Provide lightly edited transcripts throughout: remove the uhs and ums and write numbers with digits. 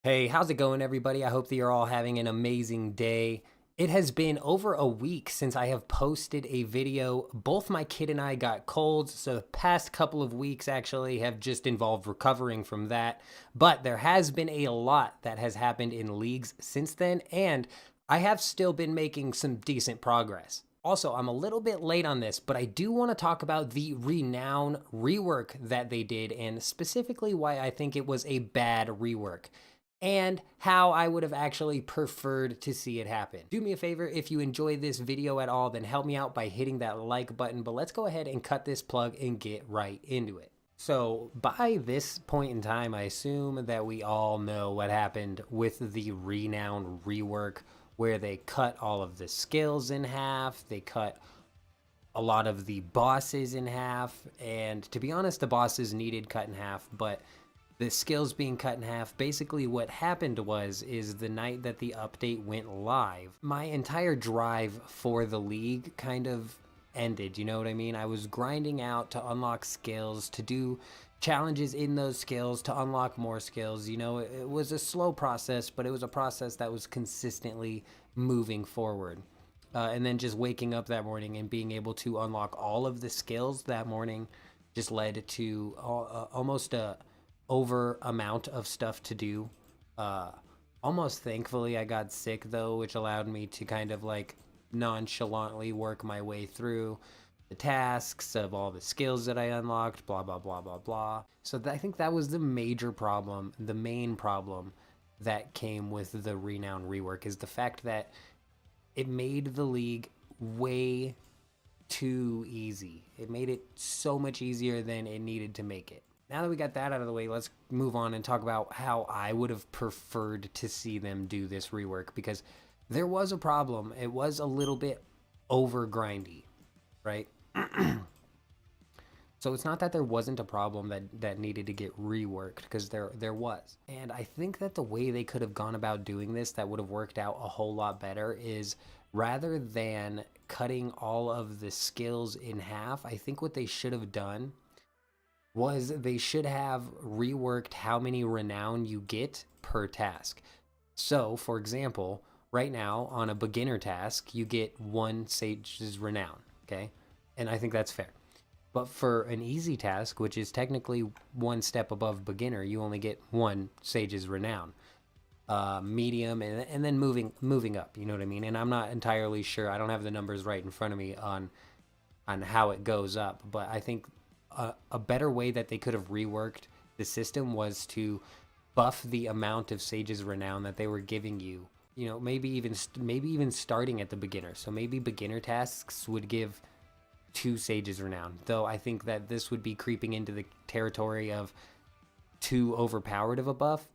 Hey, how's it going, everybody? I hope that you're all having an amazing day. It has been over a week since I have posted a video. Both my kid and I got colds, so the past couple of weeks actually have just involved recovering from that. But there has been a lot that has happened in leagues since then, and I have still been making some decent progress. Also, I'm a little bit late on this, but I do want to talk about the Renown rework that they did, and specifically why I think it was a bad rework and how I would have actually preferred to see it happen. Do me a favor, if you enjoyed this video at all, then help me out by hitting that like button, but let's go ahead and cut this plug and get right into it. So by this point in time, I assume that we all know what happened with the Renown rework, where they cut all of the skills in half, they cut a lot of the bosses in half, and to be honest, the bosses needed cut in half, but the skills being cut in half, basically what happened is the night that the update went live, my entire drive for the league kind of ended, you know what I mean? I was grinding out to unlock skills, to do challenges in those skills, to unlock more skills. You know, it was a slow process, but it was a process that was consistently moving forward. And then just waking up that morning and being able to unlock all of the skills that morning just led to almost a over amount of stuff to do. Almost thankfully I got sick though, which allowed me to kind of like nonchalantly work my way through the tasks of all the skills that I unlocked, blah, blah, blah, blah, blah. So I think that was the major problem, the main problem that came with the Renown rework, is the fact that it made the league way too easy. It made it so much easier than it needed to make it. Now that we got that out of the way, let's move on and talk about how I would have preferred to see them do this rework, because there was a problem. It was a little bit over grindy, right? So it's not that there wasn't a problem that needed to get reworked, because there was. And I think that the way they could have gone about doing this that would have worked out a whole lot better is, rather than cutting all of the skills in half, I think what they should have done was they should have reworked how many renown you get per task. So, for example, right now on a beginner task, you get 1 Sage's Renown, okay? And I think that's fair. But for an easy task, which is technically 1 step above beginner, you only get 1 Sage's Renown. Medium, and then moving up, you know what I mean? And I'm not entirely sure, I don't have the numbers right in front of me on how it goes up, but I think a better way that they could have reworked the system was to buff the amount of Sage's Renown that they were giving you. You know, maybe even starting at the beginner. So maybe beginner tasks would give 2 Sage's Renown. Though I think that this would be creeping into the territory of too overpowered of a buff.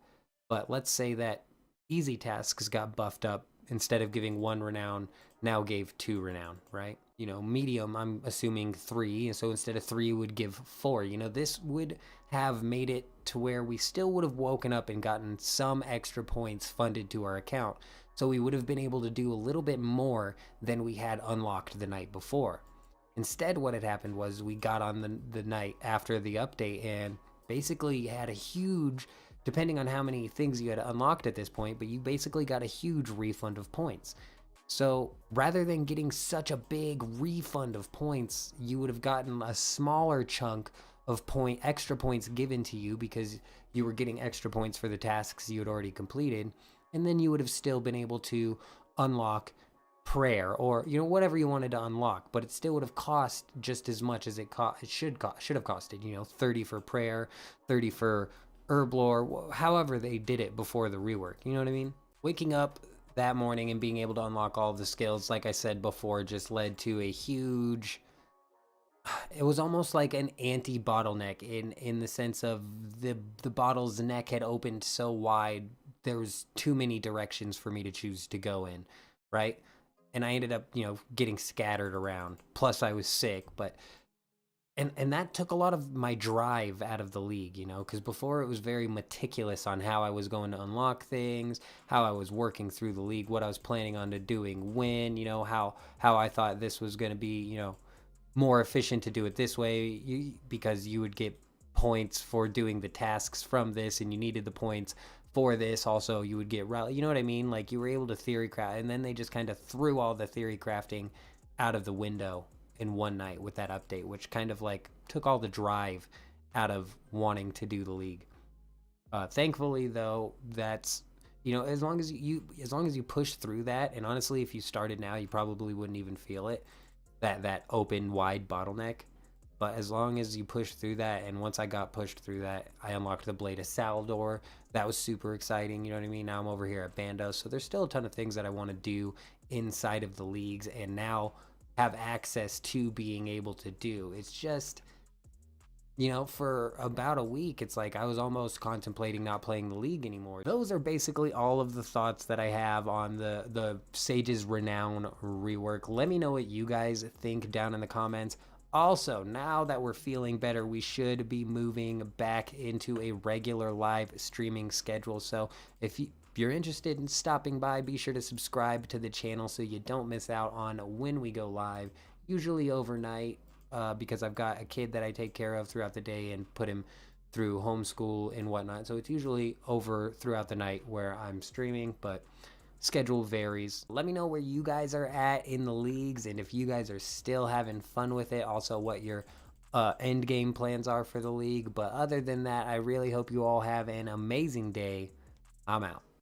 But let's say that easy tasks got buffed up, instead of giving 1 renown, now gave 2 renown, right? You know, medium, I'm assuming 3, and so instead of 3 would give 4. You know, this would have made it to where we still would have woken up and gotten some extra points funded to our account, so we would have been able to do a little bit more than we had unlocked the night before. Instead, what had happened was we got on the night after the update and basically had a huge, depending on how many things you had unlocked at this point, but you basically got a huge refund of points. So rather than getting such a big refund of points, you would have gotten a smaller chunk of extra points given to you, because you were getting extra points for the tasks you had already completed, and then you would have still been able to unlock prayer, or you know, whatever you wanted to unlock, but it still would have cost just as much as it should have costed. You know, 30 for prayer, 30 for herblore, however they did it before the rework, you know what I mean? Waking up that morning and being able to unlock all of the skills, like I said before, just led to a huge, it was almost like an anti-bottleneck in the sense of the bottle's neck had opened so wide, there was too many directions for me to choose to go in, right? And I ended up, you know, getting scattered around. Plus I was sick, but and that took a lot of my drive out of the league, you know, because before it was very meticulous on how I was going to unlock things, how I was working through the league, what I was planning on doing when, you know, how I thought this was going to be, you know, more efficient to do it this way, because you would get points for doing the tasks from this, and you needed the points for this also you would get rally, you know what I mean? Like you were able to theory craft, and then they just kind of threw all the theory crafting out of the window in one night with that update, which kind of like took all the drive out of wanting to do the league. Thankfully, though, that's, you know, as long as you push through that, and honestly, if you started now, you probably wouldn't even feel it, that open wide bottleneck. But as long as you push through that, and once I got pushed through that, I unlocked the Blade of Saldor. That was super exciting. You know what I mean? Now I'm over here at Bandos, so there's still a ton of things that I want to do inside of the leagues, and now have access to being able to do. It's just, you know, for about a week, it's like I was almost contemplating not playing the league anymore. Those are basically all of the thoughts that I have on the Sage's Renown rework. Let me know what you guys think down in the comments. Also, now that we're feeling better, we should be moving back into a regular live streaming schedule. So if you're interested in stopping by, be sure to subscribe to the channel so you don't miss out on when we go live, usually overnight, because I've got a kid that I take care of throughout the day and put him through homeschool and whatnot. So it's usually over throughout the night where I'm streaming, but schedule varies. Let me know where you guys are at in the leagues, and if you guys are still having fun with it. Also, what your end game plans are for the league. But other than that, I really hope you all have an amazing day. I'm out.